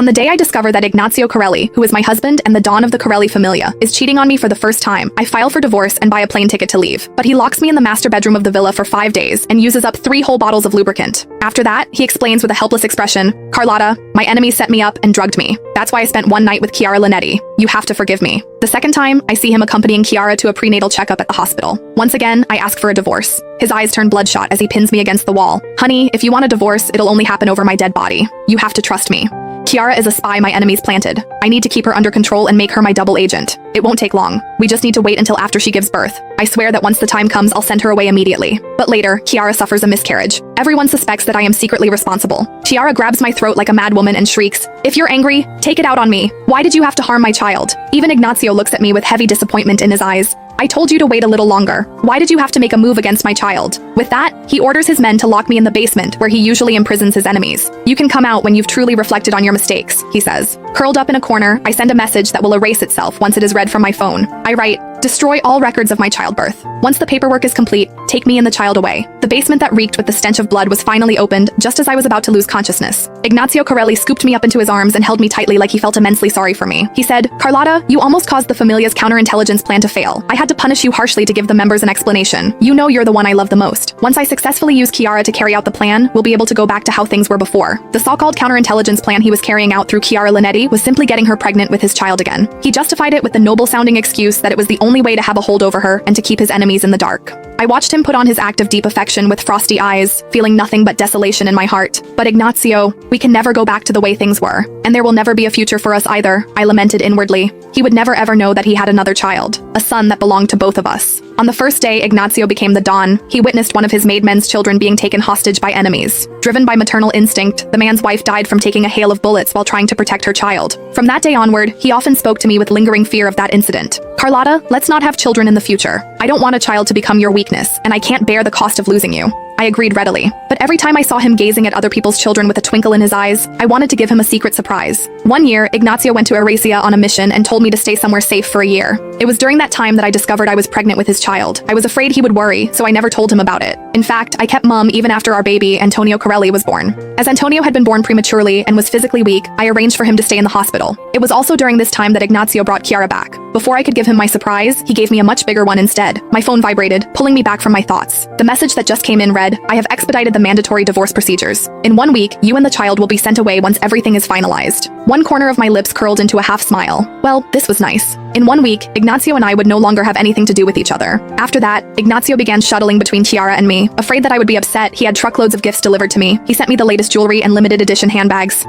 On the day I discover that Ignazio Corelli, who is my husband and the Don of the Corelli Familia, is cheating on me for the first time, I file for divorce and buy a plane ticket to leave. But he locks me in the master bedroom of the villa for 5 days and uses up 3 whole bottles of lubricant. After that, he explains with a helpless expression, "Carlotta, my enemies set me up and drugged me. That's why I spent one night with Chiara Linetti. You have to forgive me." The second time, I see him accompanying Chiara to a prenatal checkup at the hospital. Once again, I ask for a divorce. His eyes turn bloodshot as he pins me against the wall. "Honey, if you want a divorce, it'll only happen over my dead body. You have to trust me. Chiara is a spy my enemies planted. I need to keep her under control and make her my double agent. It won't take long. We just need to wait until after she gives birth. I swear that once the time comes, I'll send her away immediately." But later, Chiara suffers a miscarriage. Everyone suspects that I am secretly responsible. Chiara grabs my throat like a mad woman and shrieks, "If you're angry, take it out on me. Why did you have to harm my child?" Even Ignazio looks at me with heavy disappointment in his eyes. "I told you to wait a little longer. Why did you have to make a move against my child?" With that, he orders his men to lock me in the basement where he usually imprisons his enemies. "You can come out when you've truly reflected on your mistakes," he says. Curled up in a corner, I send a message that will erase itself once it is read from my phone. I write, "Destroy all records of my childbirth. Once the paperwork is complete, take me and the child away." The basement that reeked with the stench of blood was finally opened just as I was about to lose consciousness. Ignazio Corelli scooped me up into his arms and held me tightly like he felt immensely sorry for me. He said, "Carlotta, you almost caused the Familia's counterintelligence plan to fail. I had to punish you harshly to give the members an explanation. You know you're the one I love the most. Once I successfully use Chiara to carry out the plan, we'll be able to go back to how things were before." The so-called counterintelligence plan he was carrying out through Chiara Linetti was simply getting her pregnant with his child again. He justified it with the noble-sounding excuse that it was the only way to have a hold over her and to keep his enemies in the dark. I watched him put on his act of deep affection with frosty eyes, feeling nothing but desolation in my heart. "But Ignazio, we can never go back to the way things were. And there will never be a future for us either," I lamented inwardly. He would never ever know that he had another child, a son that belonged to both of us. On the first day Ignazio became the Don, he witnessed one of his maidmen's children being taken hostage by enemies. Driven by maternal instinct, the man's wife died from taking a hail of bullets while trying to protect her child. From that day onward, he often spoke to me with lingering fear of that incident. "Carlotta, let's not have children in the future. I don't want a child to become your weakness, and I can't bear the cost of losing you." I agreed readily. But every time I saw him gazing at other people's children with a twinkle in his eyes, I wanted to give him a secret surprise. One year, Ignazio went to Eurasia on a mission and told me to stay somewhere safe for a year. It was during that time that I discovered I was pregnant with his child. I was afraid he would worry, so I never told him about it. In fact, I kept mum even after our baby, Antonio Corelli, was born. As Antonio had been born prematurely and was physically weak, I arranged for him to stay in the hospital. It was also during this time that Ignazio brought Chiara back. Before I could give him my surprise, he gave me a much bigger one instead. My phone vibrated, pulling me back from my thoughts. The message that just came in read, "I have expedited the mandatory divorce procedures. In 1 week, you and the child will be sent away once everything is finalized." One corner of my lips curled into a half smile. Well, this was nice. In 1 week, Ignazio and I would no longer have anything to do with each other. After that, Ignazio began shuttling between Chiara and me. Afraid that I would be upset, he had truckloads of gifts delivered to me. He sent me the latest jewelry and limited edition handbags.